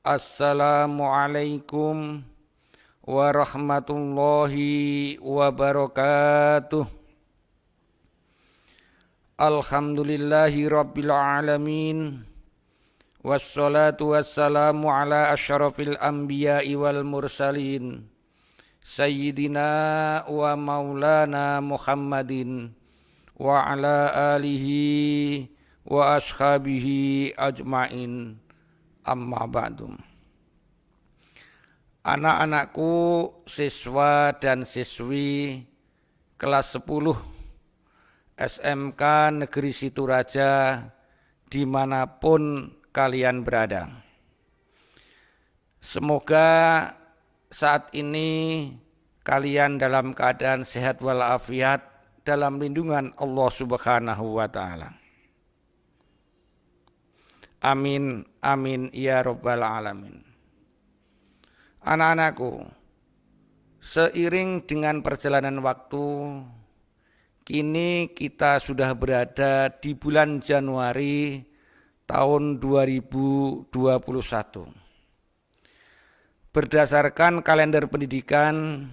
Assalamualaikum warahmatullahi wabarakatuh. Alhamdulillahi rabbil alamin. Wassalatu wassalamu ala asyrafil anbiya'i wal mursalin. Sayyidina wa maulana Muhammadin wa ala alihi wa ashabihi ajma'in. Amma ba'du. Anak-anakku, siswa dan siswi kelas 10 SMK Negeri Situraja dimanapun kalian berada. Semoga saat ini kalian dalam keadaan sehat walafiat dalam lindungan Allah Subhanahu wa Ta'ala. Amin, amin, ya Rabbal Alamin. Anak-anakku, seiring dengan perjalanan waktu, kini kita sudah berada di bulan Januari tahun 2021. Berdasarkan kalender pendidikan,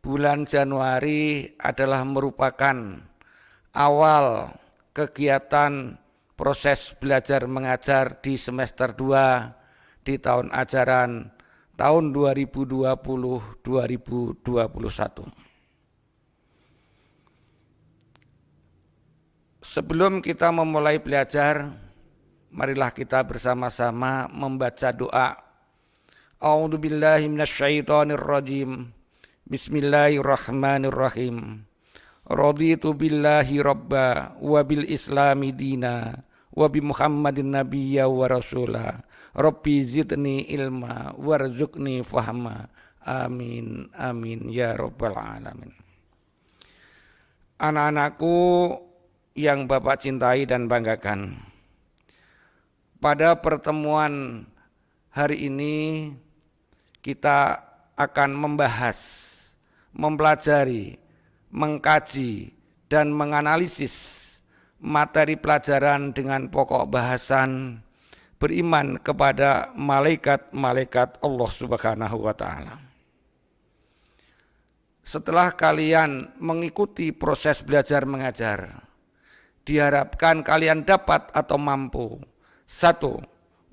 bulan Januari adalah merupakan awal kegiatan proses belajar mengajar di semester 2 di tahun ajaran tahun 2020-2021. Sebelum kita memulai belajar, marilah kita bersama-sama membaca doa. A'udzubillahi minasyaitonirrajim. Bismillahirrahmanirrahim. Raditu billahi rabba wa bil islami dina wa bi Muhammadin nabiyya wa rasula. Rabbi zidni ilma warzuqni fahma. Amin amin ya rabbal alamin. Anak-anakku yang Bapak cintai dan banggakan, pada pertemuan hari ini kita akan membahas, mempelajari, mengkaji dan menganalisis materi pelajaran dengan pokok bahasan beriman kepada malaikat-malaikat Allah Subhanahu wa Ta'ala. Setelah kalian mengikuti proses belajar mengajar, diharapkan kalian dapat atau mampu: 1.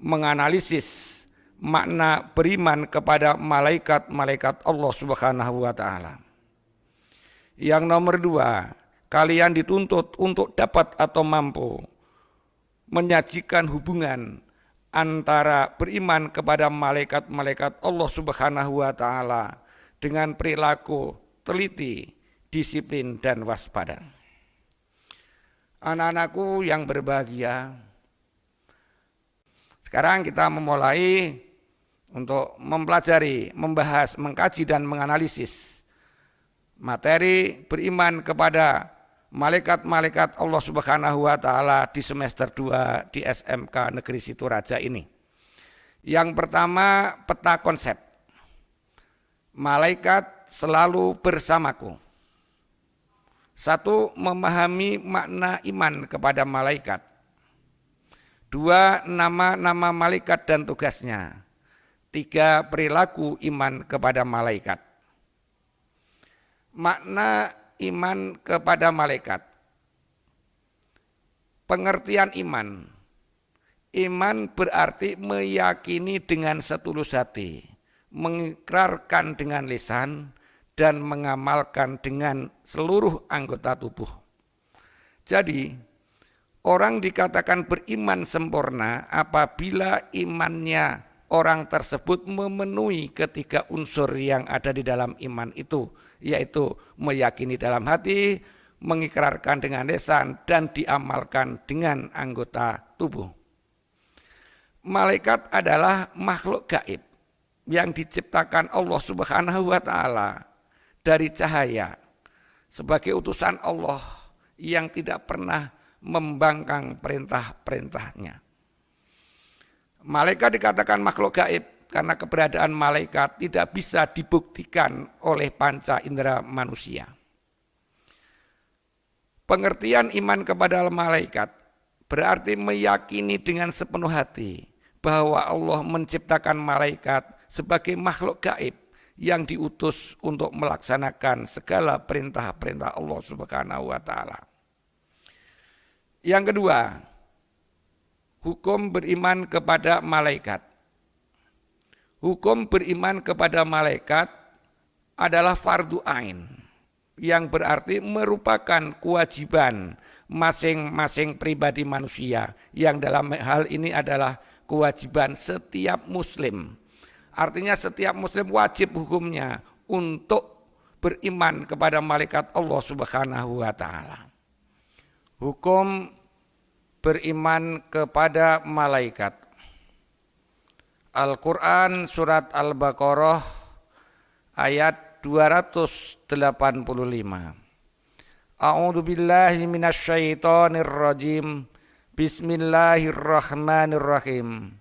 Menganalisis makna beriman kepada malaikat-malaikat Allah Subhanahu wa Ta'ala. Yang nomor 2, kalian dituntut untuk dapat atau mampu menyajikan hubungan antara beriman kepada malaikat-malaikat Allah Subhanahu wa Ta'ala dengan perilaku teliti, disiplin, dan waspada. Anak-anakku yang berbahagia, sekarang kita memulai untuk mempelajari, membahas, mengkaji, dan menganalisis materi beriman kepada malaikat-malaikat Allah Subhanahu wa Ta'ala di semester 2 di SMK Negeri Situraja ini. Yang pertama, peta konsep. Malaikat selalu bersamaku. 1. Memahami makna iman kepada malaikat. 2. Nama-nama malaikat dan tugasnya. 3. Perilaku iman kepada malaikat. Makna iman kepada malaikat. Pengertian iman. Iman berarti meyakini dengan setulus hati, mengikrarkan dengan lisan, dan mengamalkan dengan seluruh anggota tubuh. Jadi, orang dikatakan beriman sempurna apabila imannya orang tersebut memenuhi ketiga unsur yang ada di dalam iman itu, yaitu meyakini dalam hati, mengikrarkan dengan lisan, dan diamalkan dengan anggota tubuh. Malaikat adalah makhluk gaib yang diciptakan Allah Subhanahu wa Ta'ala dari cahaya sebagai utusan Allah yang tidak pernah membangkang perintah-perintahnya. Malaikat dikatakan makhluk gaib karena keberadaan malaikat tidak bisa dibuktikan oleh panca indera manusia. Pengertian iman kepada malaikat berarti meyakini dengan sepenuh hati, bahwa Allah menciptakan malaikat sebagai makhluk gaib yang diutus untuk melaksanakan segala perintah-perintah Allah Subhanahu wa taala. Yang kedua, hukum beriman kepada malaikat. Hukum beriman kepada malaikat adalah fardu ain, yang berarti merupakan kewajiban masing-masing pribadi manusia, yang dalam hal ini adalah kewajiban setiap muslim. Artinya setiap muslim wajib hukumnya untuk beriman kepada malaikat Allah Subhanahu wa taala. Hukum beriman kepada malaikat. Al-Quran surat Al-Baqarah ayat 285. A'udzu billahi minasyaitonir rajim. Bismillahirrahmanirrahim.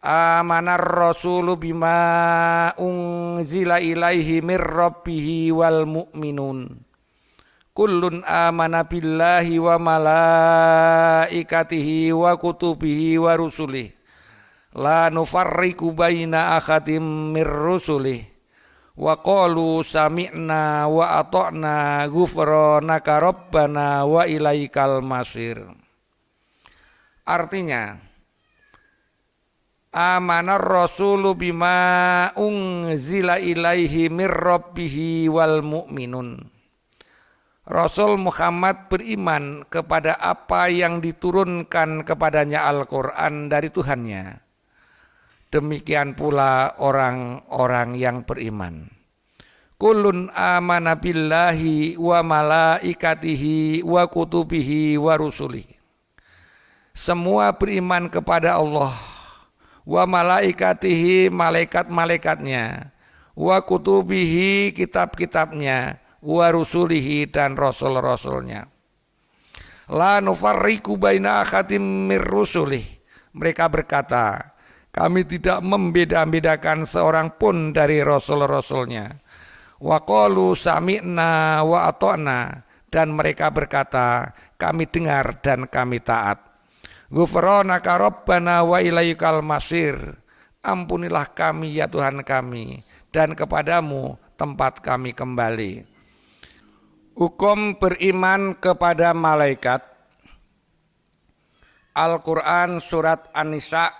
Amanar rasulu bima unzila ilaihi mir rabbihi wal mu'minun. Kullun amana billahi wa malaikatihi wa kutubihi wa rusulih. La nufarriqu baina ahadim mir rusulih. Wa qalu sami'na wa ata'na ghufranaka rabbana wa ilaikal masir. Artinya, amanar rasulu bima unzila ilaihi mir rabbihi wal mu'minun. Rasul Muhammad beriman kepada apa yang diturunkan kepadanya Al-Quran dari Tuhannya. Demikian pula orang-orang yang beriman. Kullun amana billahi wa malaikatihi wa kutubihi wa rusulih. Semua beriman kepada Allah, wa malaikatihi, malaikat-malaikatnya, wa kutubihi, kitab-kitabnya, wa rusulihi, dan rasul-rasulnya. La nufarriqu baina ahadim mir rusulih. Mereka berkata, kami tidak membeda-bedakan seorang pun dari rasul-rasulnya. Wa qalu sami'na wa ata'na, dan mereka berkata, kami dengar dan kami taat. Ghufranaka rabbana wa ilaikal masir. Ampunilah kami ya Tuhan kami, dan kepadamu tempat kami kembali. Hukum beriman kepada malaikat. Al-Quran surat An-Nisa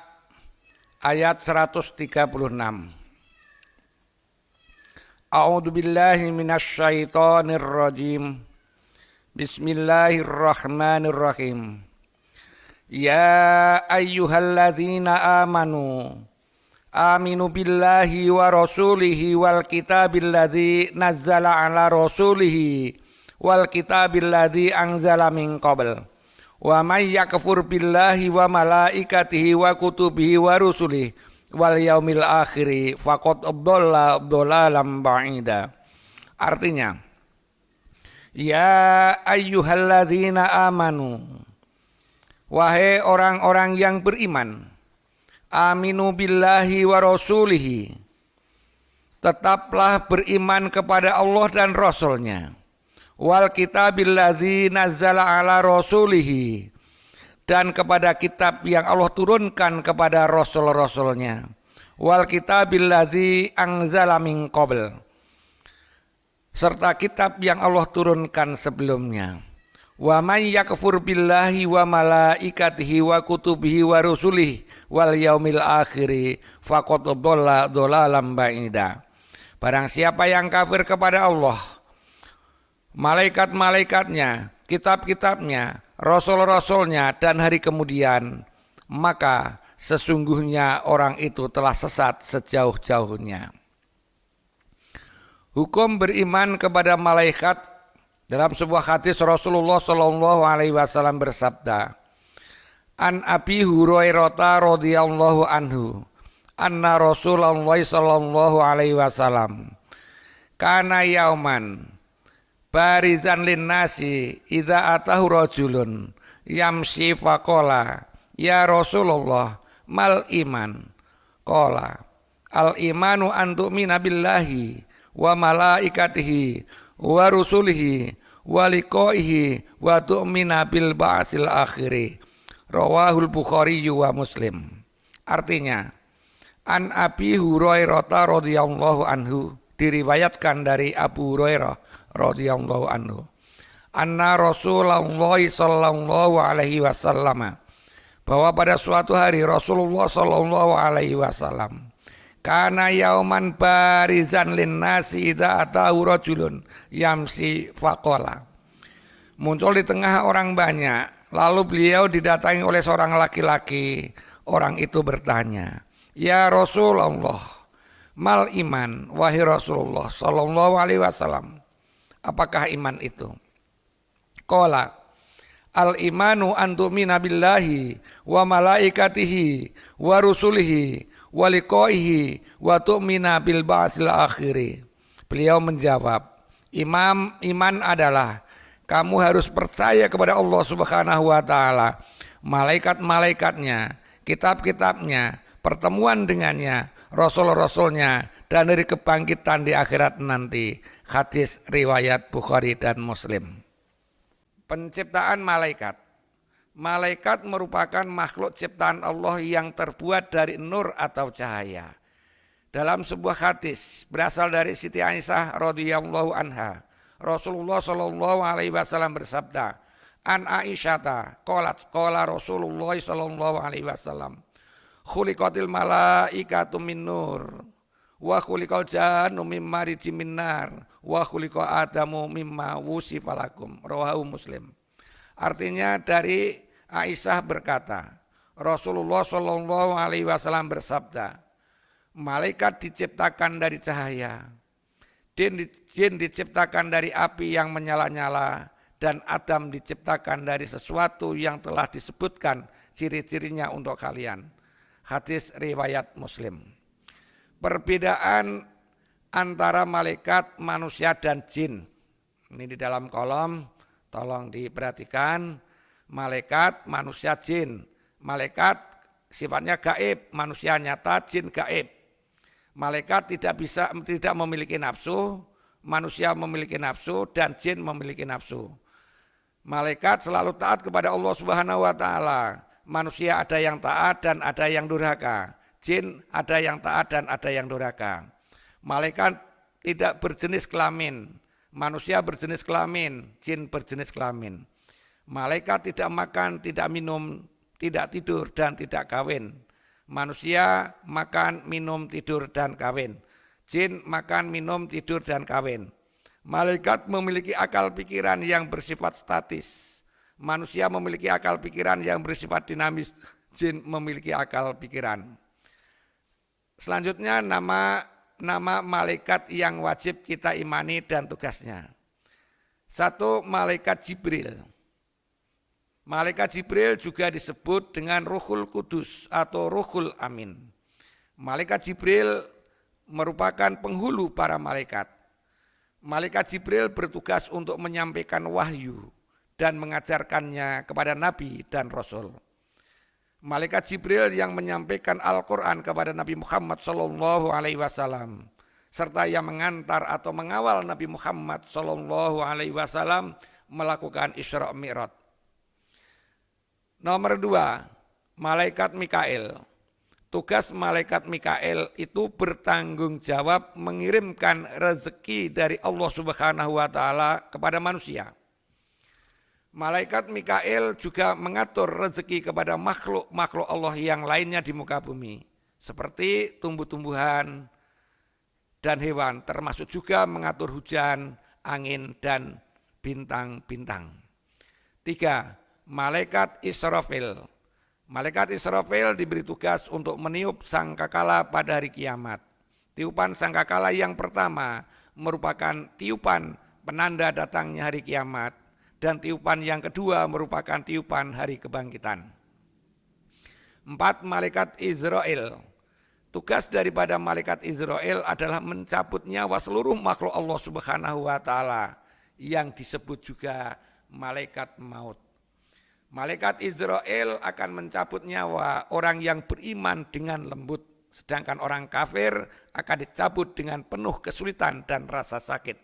ayat 136. A'udzu billahi minasyaitonir rajim. Bismillahirrahmanirrahim. Ya ayyuhalladzina amanu aminu billahi wa rasulihi wal kitabil ladzi nazzala ala rasulihi wal kitabil ladzi anzala min qabl wa may yakfur billahi wa malaikatihi wa kutubihi wa rusulihi wal yaumil akhiri faqad dhalla dhalalan ba'ida. Artinya, ya ayyuhalladzina amanu, wahai orang-orang yang beriman, aminu billahi wa rasulihi, tetaplah beriman kepada Allah dan Rasulnya, wal kitabil ladzi nazzala ala rasulihi, dan kepada kitab yang Allah turunkan kepada rasul-rasulnya, wal kitabil ladzi anzala min qabl, serta kitab yang Allah turunkan sebelumnya. Wa may yakfur billahi wa malaikatihi wa kutubihi wa rusulihi wal yaumil akhiri faqad dhalla dhalalan ba'ida. Barang siapa yang kafir kepada Allah, malaikat-malaikatnya, kitab-kitabnya, rasul-rasulnya, dan hari kemudian, maka sesungguhnya orang itu telah sesat sejauh-jauhnya. Hukum beriman kepada malaikat. Dalam sebuah hadis Rasulullah Shallallahu Alaihi Wasallam bersabda, An Abi Hurairah radhiyallahu anhu, anna Rasulullah Shallallahu Alaihi Wasallam, kana yauman barizan linnasi idza atahu rajulun yamshi faqala ya Rasulullah mal iman, qala al imanu an tu'mina billahi wa malaikatihi wa rusulihi wa liqaihi wa tu'mina bil ba'sil akhiri. Rawahul Bukhari wa Muslim. Artinya, An Abi Hurairah radhiyallahu anhu, diriwayatkan dari Abu Hurairah radhiyallahu anhu, anna Rasulullah sallallahu alaihi wasallam, bahwa pada suatu hari Rasulullah sallallahu alaihi wasallam, kana yauman barizan lin nasi idza atahu rajulun yamsi faqala, muncul di tengah orang banyak, lalu beliau didatangi oleh seorang laki-laki. Orang itu bertanya, ya Rasulullah, mal iman, wahai Rasulullah sallallahu alaihi wasallam, apakah iman itu? Qala, al imanu an tu'mina billahi wa malaikatihi wa rusulihi wa liqaihi wa tu'mina bil ba'sil akhiri. Beliau menjawab, iman adalah kamu harus percaya kepada Allah Subhanahu wa taala, malaikat-malaikatnya, kitab-kitabnya, pertemuan dengannya, rasul-rasulnya, dan dari kebangkitan di akhirat nanti. Hadis riwayat Bukhari dan Muslim. Penciptaan malaikat. Malaikat merupakan makhluk ciptaan Allah yang terbuat dari nur atau cahaya. Dalam sebuah hadis berasal dari Siti Aisyah radhiyallahu anha, Rasulullah sallallahu alaihi wasallam bersabda, an Aisyata qalat qala Rasulullah sallallahu alaihi wasallam, khuliqatil malaikatu min nur wa khuliqal jannu mim marijim min nar wa khuliqa adamu mimma wusifa lakum, rawahu Muslim. Artinya dari Aisyah berkata, Rasulullah sallallahu alaihi wasallam bersabda, malaikat diciptakan dari cahaya, jin diciptakan dari api yang menyala-nyala, dan Adam diciptakan dari sesuatu yang telah disebutkan ciri-cirinya untuk kalian. Hadis riwayat Muslim. Perbedaan antara malaikat, manusia, dan jin. Ini di dalam kolom, tolong diperhatikan. Malaikat, manusia, jin. Malaikat sifatnya gaib, manusia nyata, jin gaib. Malaikat tidak memiliki nafsu, manusia memiliki nafsu, dan jin memiliki nafsu. Malaikat selalu taat kepada Allah Subhanahu wa taala. Manusia ada yang taat dan ada yang durhaka. Jin ada yang taat dan ada yang durhaka. Malaikat tidak berjenis kelamin. Manusia berjenis kelamin, jin berjenis kelamin. Malaikat tidak makan, tidak minum, tidak tidur dan tidak kawin. Manusia makan, minum, tidur dan kawin. Jin makan, minum, tidur dan kawin. Malaikat memiliki akal pikiran yang bersifat statis. Manusia memiliki akal pikiran yang bersifat dinamis. Jin memiliki akal pikiran. Selanjutnya nama malaikat yang wajib kita imani dan tugasnya. 1. Malaikat Jibril. Malaikat Jibril juga disebut dengan Ruhul Kudus atau Ruhul Amin. Malaikat Jibril merupakan penghulu para malaikat. Malaikat Jibril bertugas untuk menyampaikan wahyu dan mengajarkannya kepada Nabi dan Rasul. Malaikat Jibril yang menyampaikan Al-Quran kepada Nabi Muhammad SAW, serta yang mengantar atau mengawal Nabi Muhammad SAW melakukan Isra Mi'raj. Nomor 2, Malaikat Mikail. Tugas Malaikat Mikail itu bertanggung jawab mengirimkan rezeki dari Allah Subhanahu wa taala kepada manusia. Malaikat Mikail juga mengatur rezeki kepada makhluk-makhluk Allah yang lainnya di muka bumi, seperti tumbuh-tumbuhan dan hewan, termasuk juga mengatur hujan, angin, dan bintang-bintang. 3. Malaikat Israfil. Malaikat Israfil diberi tugas untuk meniup sangkakala pada hari kiamat. Tiupan sangkakala yang pertama merupakan tiupan penanda datangnya hari kiamat, dan tiupan yang kedua merupakan tiupan hari kebangkitan. 4. Malaikat Israel. Tugas daripada malaikat Israel adalah mencabut nyawa seluruh makhluk Allah Subhanahu wa taala yang disebut juga malaikat maut. Malaikat Israel akan mencabut nyawa orang yang beriman dengan lembut, sedangkan orang kafir akan dicabut dengan penuh kesulitan dan rasa sakit.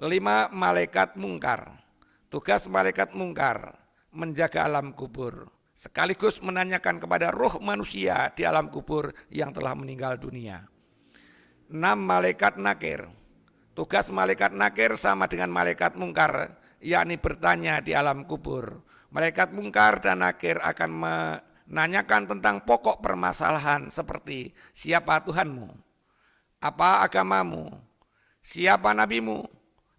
5. Malaikat Mungkar. Tugas malaikat Mungkar menjaga alam kubur. sekaligus menanyakan kepada roh manusia di alam kubur yang telah meninggal dunia. 6. Malaikat nakir. Tugas malaikat nakir sama dengan malaikat mungkar, yakni bertanya di alam kubur. Malaikat mungkar dan nakir akan menanyakan tentang pokok permasalahan seperti siapa Tuhanmu, apa agamamu, siapa nabimu,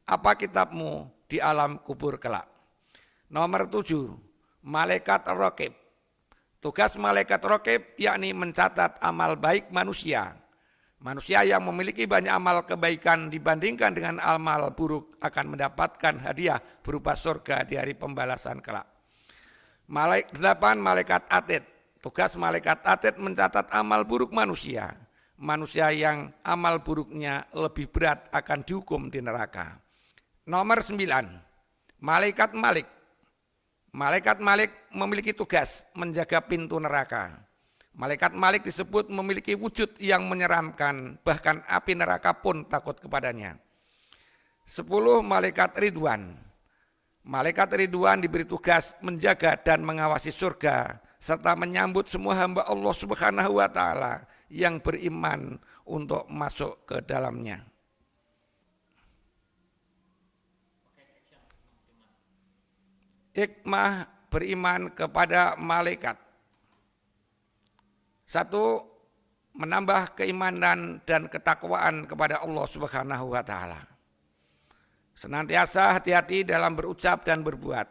apa kitabmu di alam kubur kelak. Nomor 7, malaikat raqib. Tugas malaikat raqib yakni mencatat amal baik manusia. Manusia yang memiliki banyak amal kebaikan dibandingkan dengan amal buruk akan mendapatkan hadiah berupa surga di hari pembalasan kelak. 8. Malaikat atid. Tugas malaikat atid mencatat amal buruk manusia. Manusia yang amal buruknya lebih berat akan dihukum di neraka. Nomor 9. Malaikat malik. Malaikat malik memiliki tugas menjaga pintu neraka. Malaikat malik disebut memiliki wujud yang menyeramkan, bahkan api neraka pun takut kepadanya. 10. Malaikat ridwan. Malaikat ridwan diberi tugas menjaga dan mengawasi surga, serta menyambut semua hamba Allah Subhanahu wa Ta'ala yang beriman untuk masuk ke dalamnya. Hikmah beriman kepada malaikat. 1. Menambah keimanan dan ketakwaan kepada Allah Subhanahu wa Ta'ala. Senantiasa hati-hati dalam berucap dan berbuat.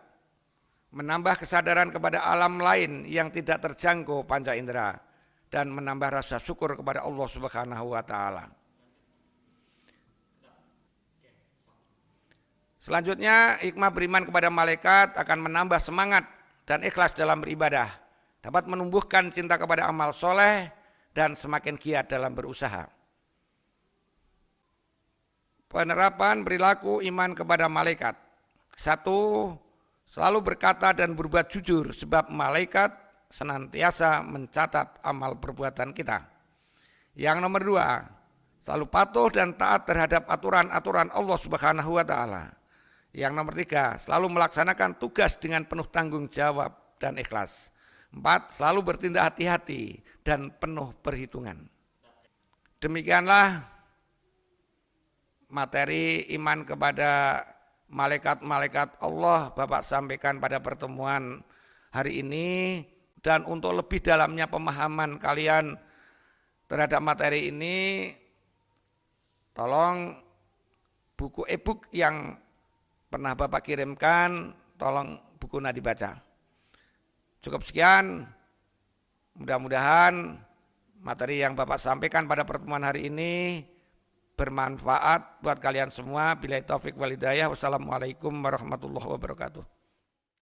Menambah kesadaran kepada alam lain yang tidak terjangkau panca indera dan menambah rasa syukur kepada Allah Subhanahu wa Ta'ala. Selanjutnya, hikmah beriman kepada malaikat akan menambah semangat dan ikhlas dalam beribadah, dapat menumbuhkan cinta kepada amal soleh dan semakin giat dalam berusaha. Penerapan perilaku iman kepada malaikat. 1. Selalu berkata dan berbuat jujur sebab malaikat senantiasa mencatat amal perbuatan kita. Yang nomor 2, selalu patuh dan taat terhadap aturan-aturan Allah Subhanahu wa Ta'ala. Yang nomor 3, selalu melaksanakan tugas dengan penuh tanggung jawab dan ikhlas. 4. Selalu bertindak hati-hati dan penuh perhitungan. Demikianlah materi iman kepada malaikat-malaikat Allah Bapak sampaikan pada pertemuan hari ini. Dan untuk lebih dalamnya pemahaman kalian terhadap materi ini, tolong buku e-book yang pernah Bapak kirimkan, tolong bukunya dibaca. Cukup sekian, mudah-mudahan materi yang Bapak sampaikan pada pertemuan hari ini bermanfaat buat kalian semua. Billahi taufik wal hidayah. Wassalamualaikum warahmatullahi wabarakatuh.